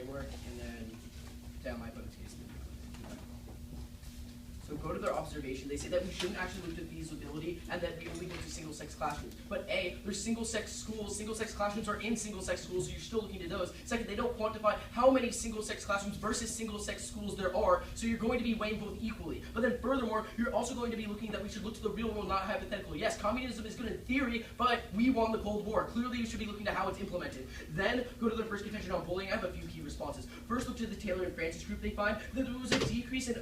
framework, and then down my vote case. So go to their observation. They say that we shouldn't actually look at feasibility and that we only look at single-sex classrooms. But A, there's single-sex schools. Single-sex classrooms are in single-sex schools, so you're still looking at those. Second, they don't quantify how many single-sex classrooms versus single-sex schools there are, so you're going to be weighing both equally. But then furthermore, you're also going to be looking that we should look to the real world, not hypothetical. Yes, communism is good in theory, but we won the Cold War. Clearly, you should be looking at how it's implemented. Then go to the first contention on bullying. I have a few key responses. First, look to the Taylor and Francis group. They find that there was a decrease in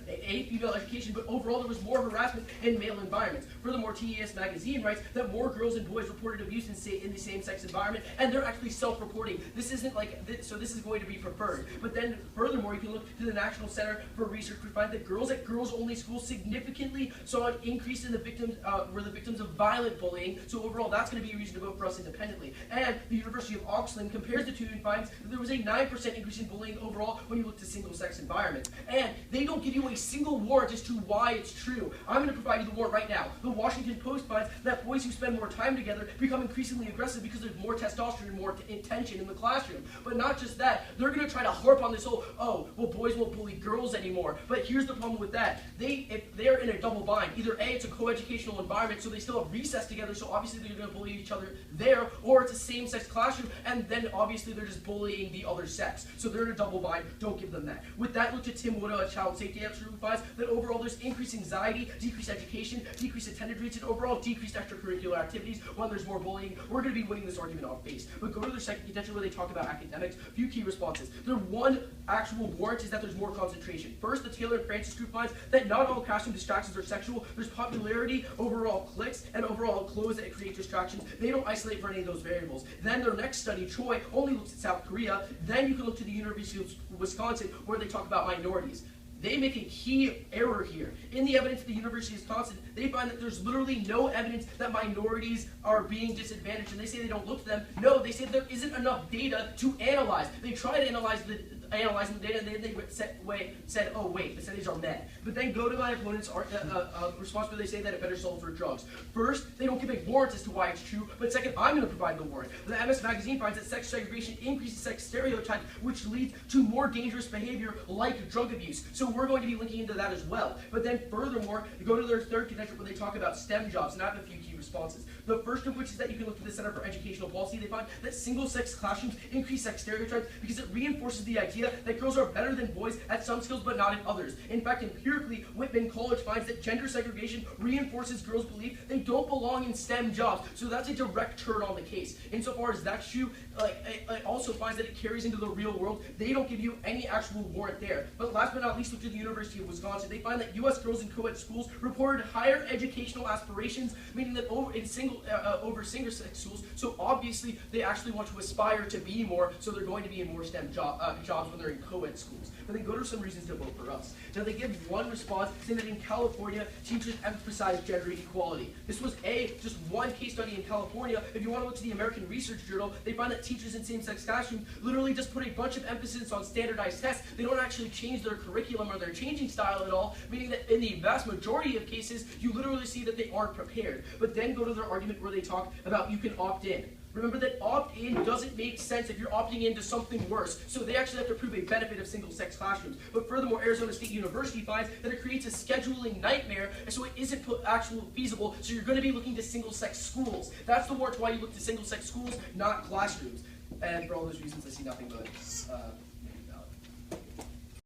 female education, but overall there was more harassment in male environments. Furthermore, TES magazine writes that more girls and boys reported abuse in the same-sex environment, and they're actually self-reporting. This isn't like, so this is going to be preferred. But then, furthermore, you can look to the National Center for Research. We find that girls at girls-only schools significantly saw an increase in the victims, were the victims of violent bullying. So overall, that's going to be a reason to vote for us independently. And the University of Oxford compares the two and finds that there was a 9% increase in bullying overall when you look to single-sex environments. And they don't give you a single warrant as to why it's true. I'm going to provide you the warrant right now. The Washington Post finds that boys who spend more time together become increasingly aggressive because there's more testosterone and more tension in the classroom. But not just that, they're going to try to harp on this whole, oh, well, boys won't bully girls anymore. But here's the problem with that. If they're in a double bind, either A, it's a coeducational environment, so they still have recess together, so obviously they're going to bully each other there, or it's a same-sex classroom, and then obviously they're just bullying the other sex. So they're in a double bind. Don't give them that. With that, look to Tim Wood, a child safety expert, who finds that overall there's increased anxiety, decreased education, decreased attendance rates, and overall decreased extracurricular activities. When there's more bullying, we're going to be winning this argument off base. But go to their second contention where they talk about academics. A few key responses. Their one actual warrant is that there's more concentration. First, the Taylor and Francis group finds that not all classroom distractions are sexual. There's popularity, overall clicks, and overall clothes that create distractions. They don't isolate for any of those variables. Then their next study, Troy, only looks at South Korea. Then you can look to the University of Wisconsin where they talk about minorities. They make a key error here. In the evidence at the University of Wisconsin, they find that there's literally no evidence that minorities are being disadvantaged, and they say they don't look to them. No, they say there isn't enough data to analyze. They try to analyzing the data, and then they said, oh wait, the studies are met. But then go to my opponent's response where they say that it better solve for drugs. First, they don't give a warrant as to why it's true, but second, I'm going to provide the warrant. The MS Magazine finds that sex segregation increases sex stereotypes, which leads to more dangerous behavior like drug abuse. So we're going to be linking into that as well. But then furthermore, you go to their third contention where they talk about STEM jobs, and I have a few key responses. The first of which is that you can look to the Center for Educational Policy. They find that single-sex classrooms increase sex stereotypes because it reinforces the idea that girls are better than boys at some skills but not in others. In fact, empirically, Whitman College finds that gender segregation reinforces girls' belief they don't belong in STEM jobs. So that's a direct turn on the case. Insofar as that's true, it also finds that it carries into the real world. They don't give you any actual warrant there. But last but not least, look to the University of Wisconsin. They find that U.S. girls in co-ed schools reported higher educational aspirations, meaning that over single-sex schools. So obviously, they actually want to aspire to be more, so they're going to be in more STEM jobs when they're in co-ed schools. But then go to some reasons to vote for us. Now they give one response saying that in California, teachers emphasize gender equality. This was just one case study in California. If you want to look to the American Research Journal, they find that teachers in same-sex classrooms literally just put a bunch of emphasis on standardized tests. They don't actually change their curriculum or their changing style at all, meaning that in the vast majority of cases, you literally see that they aren't prepared. But then go to their argument where they talk about you can opt in. Remember that opt-in doesn't make sense if you're opting into something worse. So they actually have to prove a benefit of single-sex classrooms. But furthermore, Arizona State University finds that it creates a scheduling nightmare, and so it isn't actually feasible. So you're going to be looking to single-sex schools. That's the warrant why you look to single-sex schools, not classrooms. And for all those reasons, I see nothing but